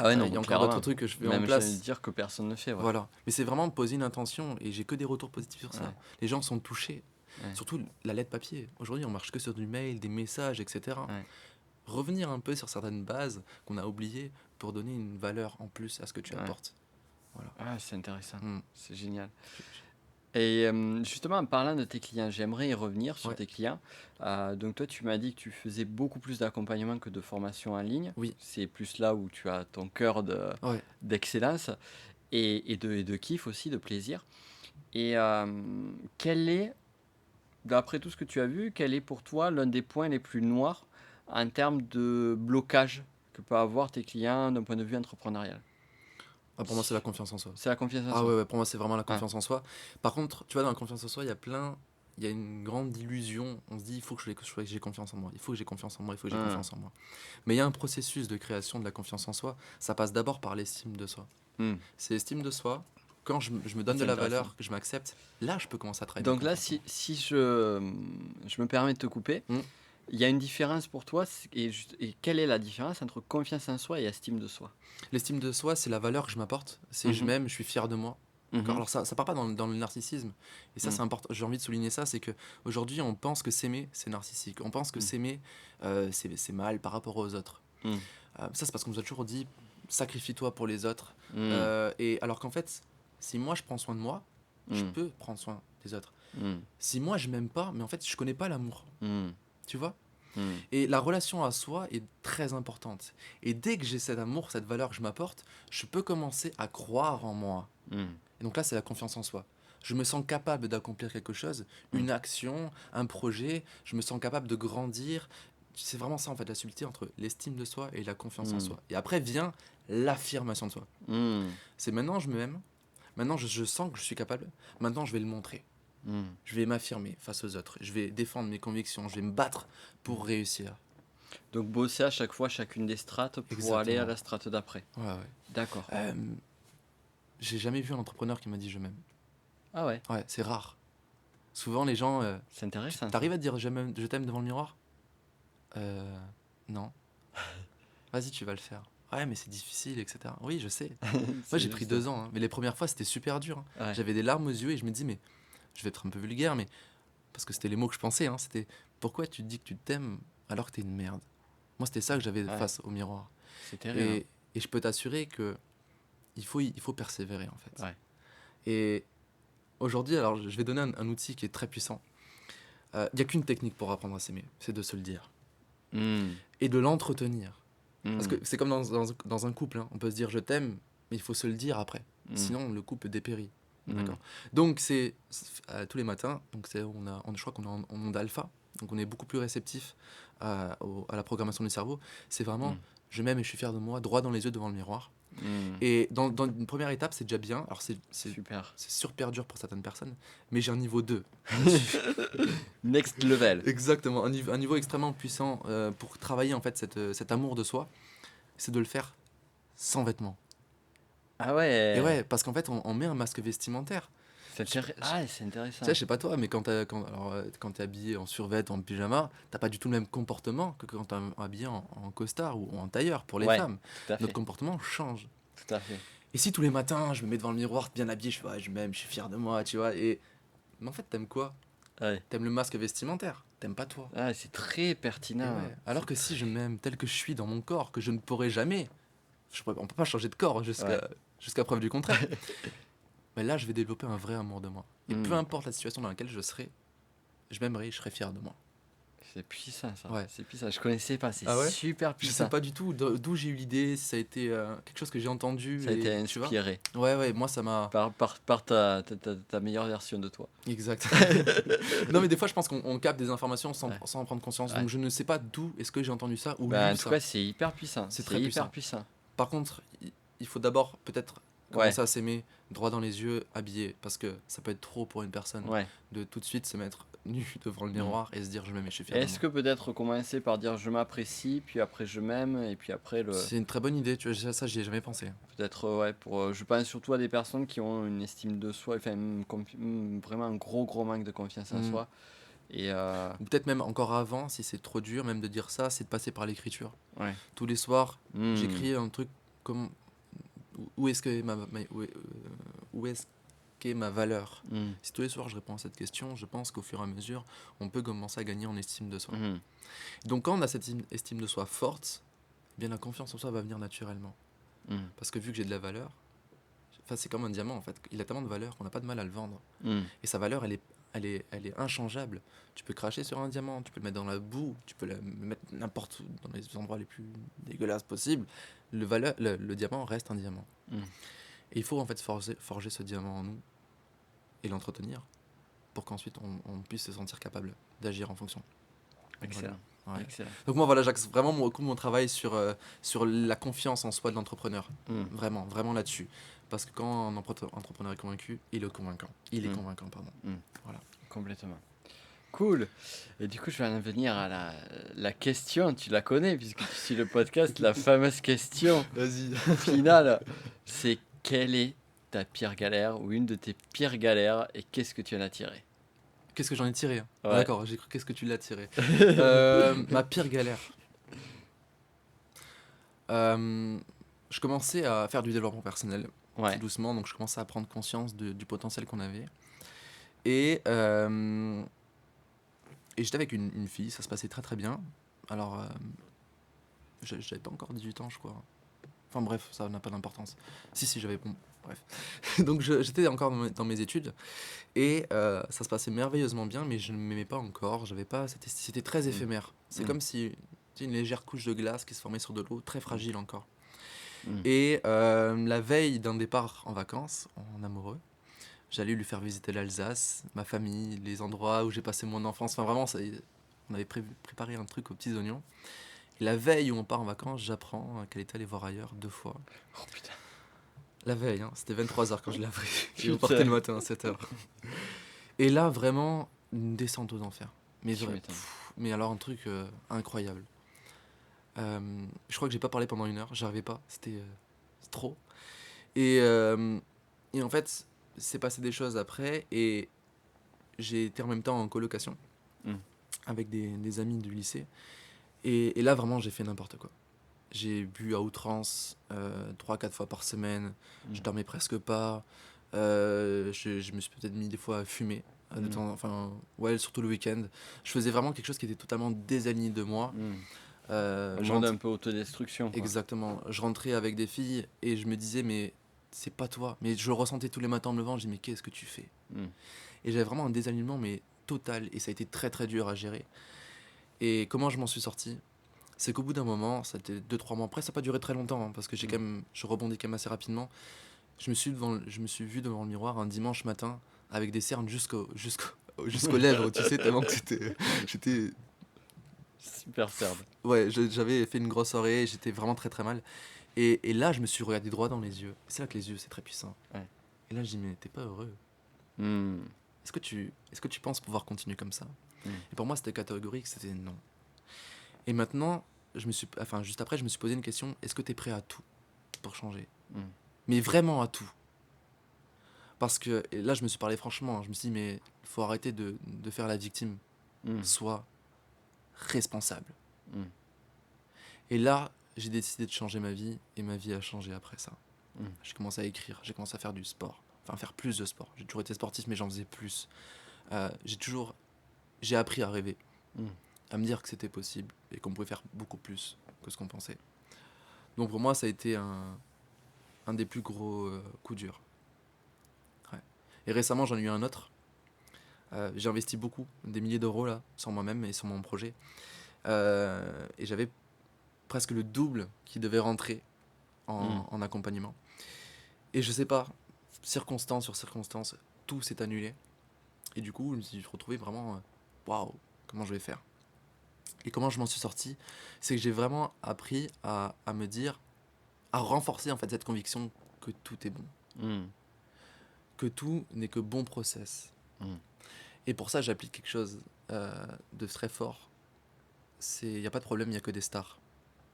Ah ouais,
Il
non,
y a encore d'autres
clairement.
trucs que je fais en
Même j'allais
place.
dire que personne ne fait, ouais.
Voilà. Mais c'est vraiment poser une intention, et j'ai que des retours positifs sur
Ouais,
ça. Les gens sont touchés.
ouais,
Surtout la lettre papier. Aujourd'hui, on marche que sur du mail, des messages, etc.
ouais.
Revenir un peu sur certaines bases qu'on a oubliées pour donner une valeur en plus à ce que tu
Ouais.
apportes. Voilà.
Ah, c'est intéressant.
Hmm.
C'est génial. Et justement, en parlant de tes clients, j'aimerais y revenir sur
Ouais.
tes clients. Donc toi, tu m'as dit que tu faisais beaucoup plus d'accompagnement que de formation en ligne.
Oui.
C'est plus là où tu as ton cœur
Ouais.
d'excellence et de kiff aussi, de plaisir. Et quel est, d'après tout ce que tu as vu, quel est pour toi l'un des points les plus noirs en termes de blocage que peuvent avoir tes clients d'un point de vue entrepreneurial?
Ah, pour moi, c'est la confiance en soi.
C'est la confiance en
Ah
soi.
ouais, pour moi, c'est vraiment la
Ouais.
confiance en soi. Par contre, tu vois, dans la confiance en soi, il y a une grande illusion. On se dit, il faut que j'ai confiance en moi. Il faut que j'ai confiance en moi. Il faut que j'ai
Hum,
confiance en moi. Mais il y a un processus de création de la confiance en soi. Ça passe d'abord par l'estime de soi.
hum.
C'est l'estime de soi. Quand je me
Ah,
donne de
c'est
la
intéressant.
valeur, que je m'accepte, là, je peux commencer à travailler ma
Donc là,
confiance en moi.
si je me permets de te couper,
Hmm.
il y a une différence pour toi, et quelle est la différence entre confiance en soi et estime de soi?
L'estime de soi, c'est la valeur que je m'apporte. C'est je
Mhm,
m'aime, je suis fier de moi. D'accord.
mhm,
Alors ça part pas dans le narcissisme. Et ça,
mm,
c'est important. J'ai envie de souligner ça, c'est que aujourd'hui, on pense que s'aimer, c'est narcissique. On pense que
mm,
s'aimer, c'est mal par rapport aux autres.
mm,
Ça, c'est parce qu'on nous a toujours dit, sacrifie-toi pour les autres.
mm,
Et alors qu'en fait, si moi je prends soin de moi, je
mm,
peux prendre soin des autres.
mm,
Si moi je m'aime pas, mais en fait, je connais pas l'amour.
mm,
Tu vois?
mm,
Et la relation à soi est très importante. Et dès que j'ai cet amour, cette valeur que je m'apporte, je peux commencer à croire en moi.
mm,
Et donc là, c'est la confiance en soi. Je me sens capable d'accomplir quelque chose,
mm,
une action, un projet. Je me sens capable de grandir. c'est vraiment ça en fait, la subtilité entre l'estime de soi et la confiance en soi. Et après vient l'affirmation de soi.
Hmm.
C'est maintenant je m'aime, maintenant je sens que je suis capable, maintenant je vais le montrer.
Hmm.
Je vais m'affirmer face aux autres, je vais défendre mes convictions, je vais me battre pour réussir.
Donc bosser à chaque fois chacune des strates pour aller à
Exactement.
la strate d'après.
Ouais, ouais.
D'accord.
J'ai jamais vu un entrepreneur qui m'a dit je m'aime.
Ah ouais,
Ouais, c'est rare. Souvent les gens,
c'est intéressant. ça.
t'arrives à te dire je t'aime devant le miroir Non. Vas-y, tu vas le faire. Ouais, mais c'est difficile, etc. Oui, je sais. Moi,
C'est
j'ai pris
juste.
2 ans, hein, mais les premières fois, c'était super dur.
Ouais.
J'avais des larmes aux yeux et je me dis, mais je vais être un peu vulgaire, mais parce que c'était les mots que je pensais, hein, c'était pourquoi tu te dis que tu t'aimes alors que t'es une merde. Moi, c'était ça que j'avais
Ouais.
face au miroir.
C'est terrible.
Et je peux t'assurer que il faut persévérer, en fait.
Ouais.
Et aujourd'hui, alors, je vais donner un outil qui est très puissant. Il n'y a qu'une technique pour apprendre à s'aimer, c'est de se le dire.
Hmm.
Et de l'entretenir.
Hmm.
Parce que c'est comme dans un couple, hein. On peut se dire je t'aime, mais il faut se le dire après.
Hmm.
Sinon, le couple dépérit.
Hmm.
D'accord. Donc, c'est tous les matins, donc je crois qu'on est en monde alpha, donc on est beaucoup plus réceptif à la programmation du cerveau. C'est vraiment
Hmm.
je m'aime et je suis fier de moi, droit dans les yeux devant le miroir.
Hmm.
Et dans une première étape, c'est déjà bien. Alors, c'est
Super.
super dur pour certaines personnes, mais j'ai un niveau 2.
Next level.
Exactement, un niveau extrêmement puissant pour travailler en fait cet amour de soi, c'est de le faire sans vêtements.
Ah ouais.
Et ouais, parce qu'en fait, on met un masque vestimentaire.
Ah, c'est intéressant.
Tu sais, je sais pas toi, mais quand t'es habillé en survêt, en pyjama, t'as pas du tout le même comportement que quand t'es habillé en costard ou en tailleur pour les
Ouais,
femmes.
tout à fait.
Notre comportement change.
Tout à fait.
Et si tous les matins, je me mets devant le miroir, bien habillé, je fais, ouais, je m'aime, je suis fier de moi, tu vois. Mais en fait, t'aimes quoi?
Ouais.
T'aimes le masque vestimentaire, t'aimes pas toi.
Ah, c'est très
Et
pertinent.
ouais. Alors que si je m'aime tel que je suis dans mon corps, que je ne pourrai jamais, on peut pas changer de corps jusqu'à preuve du contraire. Mais là, je vais développer un vrai amour de moi. Et peu importe la situation dans laquelle je serai, je m'aimerai, je serai fier de moi.
C'est puissant ça.
Ouais.
C'est puissant. Je connaissais pas. C'est
Ah ouais
super
Je
puissant.
sais pas du tout d'où j'ai eu l'idée, si ça a été quelque chose que j'ai entendu.
Ça a été
tu vois.
inspiré
Ouais, moi ça m'a.
par ta meilleure version de toi.
Exact. Non, mais des fois, je pense qu'on capte des informations sans
Ouais.
en prendre conscience.
Ouais.
Donc, je ne sais pas d'où est-ce que j'ai entendu ça ou
Bah,
lu
en tout
ça.
cas, c'est hyper puissant.
C'est très
hyper puissant.
Par contre, il faut d'abord peut-être
Ouais.
commencer à s'aimer droit dans les yeux, habillé, parce que ça peut être trop pour une personne
Ouais.
de tout de suite se mettre nu devant le miroir et se dire je m'aime et je suis fier de
Est-ce
moi.
que peut-être commencer par dire je m'apprécie, puis après je m'aime, et puis après
C'est une très bonne idée, tu vois, ça j'y ai jamais pensé.
peut-être ouais pour je pense surtout à des personnes qui ont une estime de soi, enfin vraiment un gros manque de confiance en
Mm.
soi. Et
Ou peut-être même encore avant, si c'est trop dur même de dire ça, c'est de passer par l'écriture.
ouais.
Tous les soirs,
Hmm.
j'écris un truc comme où est-ce que où est-ce qu'est ma valeur.
Hmm.
Si tous les soirs je réponds à cette question, je pense qu'au fur et à mesure, on peut commencer à gagner en estime de soi.
Mhm.
Donc quand on a cette estime de soi forte, eh bien la confiance en soi va venir naturellement.
Hmm.
Parce que vu que j'ai de la valeur, c'est comme un diamant en fait, il a tellement de valeur qu'on n'a pas de mal à le vendre.
Hmm.
Et sa valeur, elle est inchangeable. Tu peux cracher sur un diamant, tu peux le mettre dans la boue, tu peux le mettre n'importe où, dans les endroits les plus dégueulasses possibles. Le diamant reste un diamant.
Hmm.
Et il faut en fait forger ce diamant en nous et l'entretenir pour qu'ensuite on puisse se sentir capable d'agir en fonction.
Excellent.
Voilà. Ouais.
Excellent.
Donc moi voilà, j'axe vraiment beaucoup mon travail sur la confiance en soi de l'entrepreneur.
Hmm.
Vraiment là-dessus. Parce que quand un entrepreneur est convaincu, il est convaincant. Il est convaincant, pardon. Voilà.
Complètement. Cool. Et du coup, je vais en venir à la question. Tu la connais puisque tu suis le podcast. La fameuse question
Vas-y.
finale, c'est quelle est ta pire galère ou une de tes pires galères et qu'est-ce que tu en as tiré?
Qu'est-ce que j'en ai tiré?
Ouais.
Ah, d'accord, j'ai cru qu'est-ce que tu l'as tiré. Ma pire galère. Je commençais à faire du développement personnel
Ouais.
tout doucement, donc je commençais à prendre conscience du potentiel qu'on avait. Et j'étais avec une fille, ça se passait très très bien. Alors, j'avais pas encore 18 ans, je crois. Enfin bref, ça n'a pas d'importance. Si, j'avais... Bon, bref. Donc j'étais encore dans mes études. Et ça se passait merveilleusement bien, mais je ne m'aimais pas encore. C'était très éphémère. C'est comme si une légère couche de glace qui se formait sur de l'eau, très fragile encore. Et la veille d'un départ en vacances, en amoureux, j'allais lui faire visiter l'Alsace, ma famille, les endroits où j'ai passé mon enfance. Enfin vraiment, On avait préparé un truc aux petits oignons. Et la veille où on part en vacances, j'apprends qu'elle est allée voir ailleurs 2 fois.
Oh putain.
La veille, hein, c'était 23h quand je l'ai appris. Et on
Putain.
partait le matin à 7h. Et là, vraiment, une descente aux enfers. Mais,
Tu m'étonnes.
mais alors, un truc incroyable. Je crois que j'ai pas parlé pendant 1 heure. J'arrivais pas. C'est trop. Et, euh, et en fait, c'est passé des choses après. Et j'ai été en même temps en colocation
Mm.
avec des amis du lycée. Et là, vraiment, j'ai fait n'importe quoi. J'ai bu à outrance 3-4 fois par semaine. Je
Mm.
dormais presque pas. Je me suis peut-être mis des fois à fumer. Enfin, ouais, surtout le week-end. Je faisais vraiment quelque chose qui était totalement désaligné de moi.
Mm.
Euh,
En
je
mode
rentrais-
un peu autodestruction, quoi.
Exactement. Je rentrais avec des filles et je me disais, mais c'est pas toi. Mais je le ressentais tous les matins en me levant. Je disais, mais qu'est-ce que tu fais?
Mm.
Et j'avais vraiment un désalignement, mais total. Et ça a été très très dur à gérer. Et comment je m'en suis sorti? C'est qu'au bout d'un moment, ça a été 2-3 mois après, ça n'a pas duré très longtemps, hein, parce que
Mm.
je rebondis quand même assez rapidement. Je me suis vu devant le miroir un dimanche matin avec des cernes jusqu'aux lèvres, tu sais, tellement que j'étais,
Super serbe.
ouais, j'avais fait une grosse soirée, j'étais vraiment très très mal. Et là, je me suis regardé droit dans les yeux. C'est là que les yeux, c'est très puissant.
Ouais.
Et là, je dis, mais t'es pas heureux.
Mm.
Est-ce que tu penses pouvoir continuer comme ça?
Mm.
Et pour moi, c'était catégorique, c'était non. Et maintenant, juste après, je me suis posé une question, est-ce que t'es prêt à tout pour changer?
Mm.
Mais vraiment à tout. Parce que et là, je me suis parlé franchement. Je me suis dit, mais il faut arrêter de faire la victime.
Mm.
Sois responsable.
Mm.
Et là, j'ai décidé de changer ma vie. Et ma vie a changé après ça.
Mm.
J'ai commencé à écrire. J'ai commencé à faire du sport. Enfin, faire plus de sport. J'ai toujours été sportif, mais j'en faisais plus. Euh, j'ai toujours... J'ai appris à rêver.
Mm.
À me dire que c'était possible. Et qu'on pouvait faire beaucoup plus que ce qu'on pensait. Donc pour moi, ça a été un des plus gros coups durs. Ouais. Et récemment, j'en ai eu un autre. J'ai investi beaucoup, des milliers d'euros là, sur moi-même et sur mon projet. Et j'avais presque le double qui devait rentrer en accompagnement. Et je sais pas, circonstance sur circonstance, tout s'est annulé. Et du coup, je me suis retrouvé vraiment, waouh, comment je vais faire? Et comment je m'en suis sorti? C'est que j'ai vraiment appris à me dire, à renforcer en fait cette conviction que tout est bon,
Mm.
que tout n'est que bon process.
Mm.
Et pour ça, j'applique quelque chose de très fort. Il n'y a pas de problème, il n'y a que des stars.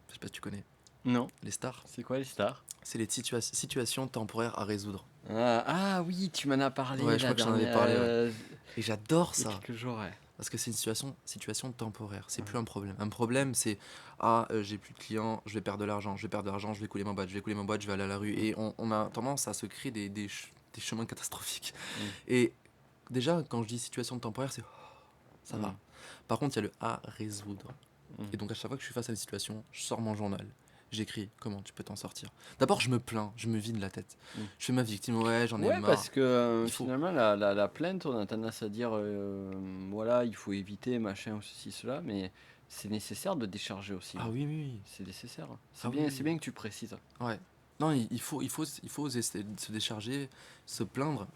Je sais pas si tu connais.
Non.
Les stars,
C'est quoi les stars?
c'est les situations temporaires à résoudre.
Ah oui, tu m'en as parlé
Ouais, je
la
crois que j'en avais
dernière,
parlé, ouais. Et j'adore
il y a
ça.
quelques jours, ouais.
Parce que c'est une situation temporaire. C'est
Ouais.
plus un problème. Un problème, c'est j'ai plus de clients, je vais perdre de l'argent, je vais couler ma boîte, je vais aller à la rue. Et on a tendance à se créer des chemins catastrophiques.
Mm.
Et déjà, quand je dis situation temporaire, c'est ça va.
Mm.
Par contre, il y a le à résoudre.
Mm.
Et donc, à chaque fois que je suis face à une situation, je sors mon journal. J'écris comment tu peux t'en sortir. D'abord, je me plains, je me vide la tête.
Mm.
Je fais ma victime, ouais, j'en ai
Ouais,
marre.
parce que
Il faut.
finalement, la plainte, on a tendance à dire, voilà, il faut éviter, machin, ou ceci, cela, mais c'est nécessaire de décharger aussi,
Ah
hein.
oui, oui,
C'est nécessaire.
Ah oui,
C'est
oui.
bien que tu précises.
Ouais. Non, il faut essayer de se décharger, se plaindre.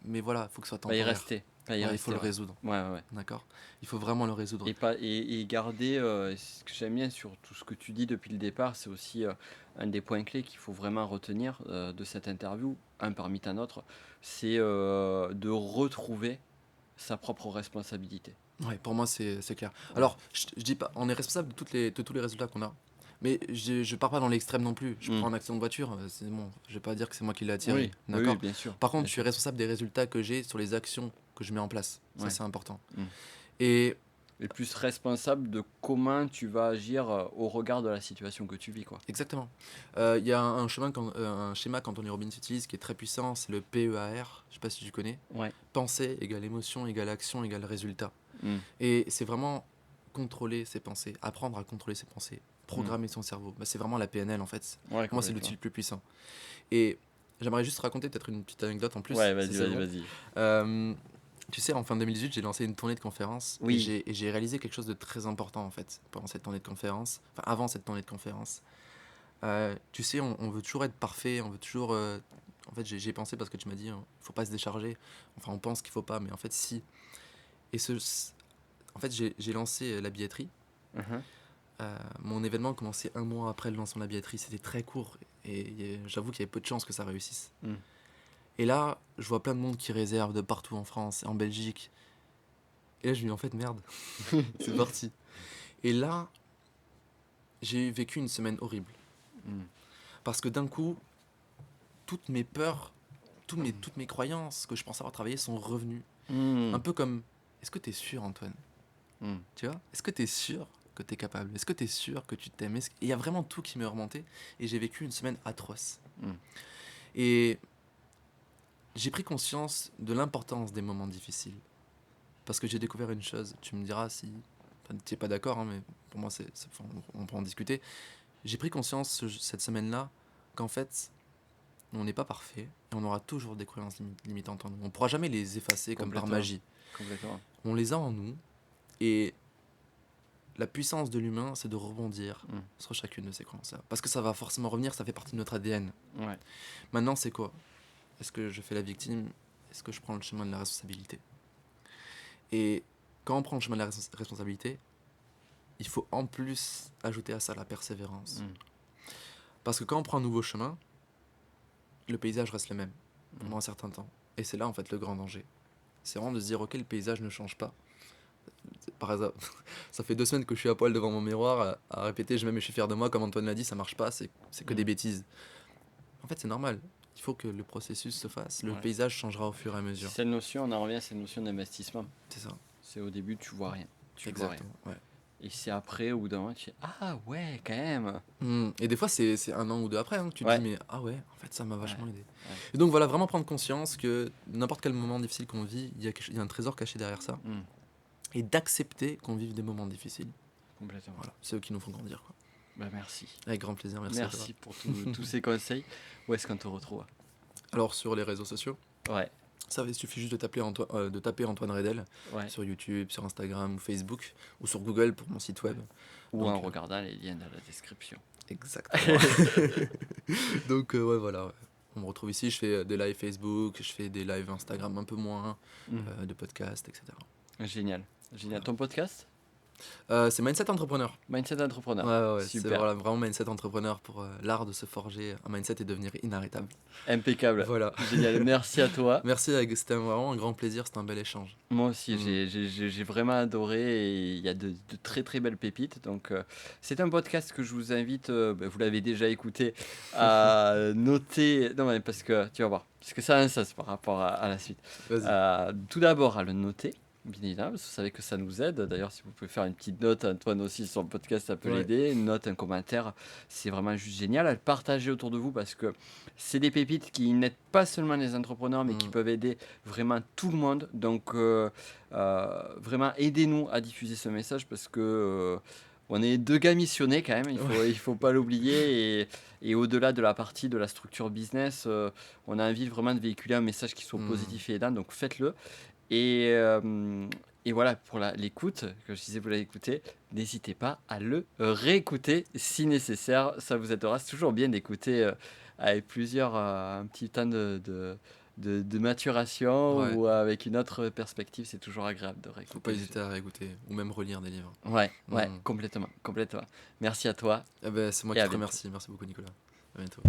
Mais voilà, il faut que ce soit
Pas y
temporaire.
rester. Pas y
Ouais, il
rester,
faut le
ouais.
résoudre.
Ouais, ouais.
D'accord? Il faut vraiment le résoudre.
Et garder, ce que j'aime bien sur tout ce que tu dis depuis le départ, c'est aussi un des points clés qu'il faut vraiment retenir de cette interview, un parmi tant d'autres, c'est de retrouver sa propre responsabilité.
Ouais, pour moi, c'est clair.
Ouais.
Alors, je dis pas, on est responsable de tous les résultats qu'on a. Mais je pars pas dans l'extrême non plus. Je
Mm.
prends un accident de voiture, c'est bon. Je vais pas dire que c'est moi qui l'ai attiré.
Oui, oui,
D'accord?
oui, bien sûr.
Par contre,
Bien
je suis
sûr.
responsable des résultats que j'ai sur les actions que je mets en place. Ça,
Ouais.
c'est important.
Mm.
Et
Et plus responsable de comment tu vas agir au regard de la situation que tu vis, quoi.
exactement. Il y a un schéma qu'Anthony Robbins utilise qui est très puissant, c'est le PEAR. Je sais pas si tu connais.
Ouais.
Pensée égale émotion égale action égale résultat.
Mm.
Et c'est vraiment contrôler ses pensées, apprendre à contrôler ses pensées, programmer son cerveau. Bah, c'est vraiment la PNL en fait.
Ouais,
Pour moi, c'est
complètement.
l'outil le plus puissant. Et j'aimerais juste raconter peut-être une petite anecdote en plus.
Ouais,
si
vas-y,
c'est
vas-y,
bon.
vas-y.
Tu sais, en fin 2018, j'ai lancé une tournée de conférences
Oui.
et j'ai réalisé quelque chose de très important en fait pendant cette tournée de conférences, enfin avant cette tournée de conférences. Tu sais, on veut toujours être parfait, on veut toujours. En fait, j'ai pensé parce que tu m'as dit, faut pas se décharger. Enfin, on pense qu'il faut pas, mais en fait, si. Et En fait, j'ai lancé la billetterie.
Mhm.
Mon événement a commencé 1 mois après le lancement de la billetterie. C'était très court et j'avoue qu'il y avait peu de chances que ça réussisse.
Mm.
Et là, je vois plein de monde qui réserve de partout en France, en Belgique. Et là, je me dis en fait merde, c'est parti. Et là, j'ai vécu une semaine horrible.
Mm.
Parce que d'un coup, toutes mes peurs, toutes mes croyances que je pensais avoir travaillées sont revenues.
Mm.
Un peu comme, est-ce que tu es sûr, Antoine?
Mm.
Tu vois? Est-ce que tu es sûr que tu es capable? Est-ce que tu es sûr que tu t'aimes? Et il y a vraiment tout qui m'est remonté. Et j'ai vécu une semaine atroce.
Mm.
Et j'ai pris conscience de l'importance des moments difficiles. Parce que j'ai découvert une chose. Tu me diras si tu n'es pas d'accord, hein, mais pour moi, enfin, on peut en discuter. J'ai pris conscience cette semaine-là qu'en fait, on n'est pas parfait et on aura toujours des croyances limitantes en nous. On ne pourra jamais les effacer comme par
Complètement.
magie.
Complètement.
On les a en nous et la puissance de l'humain, c'est de rebondir
Mm.
sur chacune de ces croyances-là. Parce que ça va forcément revenir, ça fait partie de notre ADN.
Ouais.
Maintenant, c'est quoi? Est-ce que je fais la victime? Est-ce que je prends le chemin de la responsabilité? Et quand on prend le chemin de la responsabilité, il faut en plus ajouter à ça la persévérance.
Mm.
Parce que quand on prend un nouveau chemin, le paysage reste le même pendant
Mm.
un certain temps. Et c'est là, en fait, le grand danger. C'est vraiment de se dire, ok, le paysage ne change pas. Par hasard, ça fait 2 semaines que je suis à poil devant mon miroir à répéter, je m'aime et je suis fier de moi, comme Antoine l'a dit, ça marche pas, c'est que des
Mm.
bêtises. En fait, c'est normal. Il faut que le processus se fasse. Le
Ouais.
paysage changera au fur et à mesure.
Cette notion, on en revient à cette notion d'investissement.
C'est ça.
C'est au début, tu vois rien. Tu vois rien.
Exactement. Ouais.
Et c'est après, au bout d'un moment, tu dis ah ouais, quand même.
Et des fois, c'est 1 an ou 2 après hein, que tu te
Ouais.
dis, mais ah ouais, en fait, ça m'a vachement
Ouais.
aidé.
Ouais.
Et donc voilà, vraiment prendre conscience que n'importe quel moment difficile qu'on vit, il y a un trésor caché derrière ça.
Mm.
Et d'accepter qu'on vive des moments difficiles.
Complètement.
Voilà, c'est eux qui nous font grandir. Quoi.
Bah, merci.
Avec grand plaisir, merci à toi.
Merci pour tous ces conseils. Où est-ce qu'on te retrouve?
Alors, sur les réseaux sociaux,
Ouais.
ça il suffit juste de taper Antoine Redel
Ouais.
sur YouTube, sur Instagram ou Facebook ou sur Google pour mon site web.
Ou
Donc,
en regardant les liens dans la description.
Exactement. Donc, ouais, voilà. Ouais. On me retrouve ici, je fais des lives Facebook, je fais des lives Instagram un peu moins,
Mm.
de podcasts, etc.
Génial. Génial. Ton podcast?
C'est Mindset Entrepreneur.
Mindset d'entrepreneur.
Ouais, c'est
Super.
voilà, vraiment Mindset Entrepreneur pour l'art de se forger un mindset et devenir inarrêtable.
Impeccable.
Voilà.
Génial. Merci à toi.
Merci, c'était vraiment un grand plaisir, c'était un bel échange.
Moi aussi,
Mm.
j'ai vraiment adoré et il y a de très très belles pépites. Donc, c'est un podcast que je vous invite, vous l'avez déjà écouté, à noter. Non, mais parce que tu vas voir, parce que ça a un sens par rapport à la suite.
Vas-y.
Tout d'abord, à le noter, bien évidemment, parce que vous savez que ça nous aide. D'ailleurs, si vous pouvez faire une petite note, Antoine aussi, sur le podcast, ça peut
Ouais.
l'aider. Une note, un commentaire, c'est vraiment juste génial. À le partager autour de vous parce que c'est des pépites qui n'aident pas seulement les entrepreneurs, mais qui
Mm.
peuvent aider vraiment tout le monde. Donc, vraiment, aidez-nous à diffuser ce message parce que on est 2 gars missionnés quand même, il faut pas l'oublier. Et au-delà de la partie de la structure business, on a envie vraiment de véhiculer un message qui soit
Mm.
positif et aidant. Donc, faites-le. Et, et voilà, pour l'écoute, que je disais, vous l'avez écouté, n'hésitez pas à le réécouter si nécessaire. Ça vous aidera. C'est toujours bien d'écouter avec plusieurs, un petit temps de maturation
Ouais.
ou avec une autre perspective. C'est toujours agréable de
Faut
réécouter.
pas hésiter à réécouter ou même relire des livres.
Ouais, ouais,
Mm.
complètement, complètement. Merci à toi.
Eh ben, c'est moi
Et
qui
à
te
bientôt.
remercie. Merci beaucoup, Nicolas. À bientôt.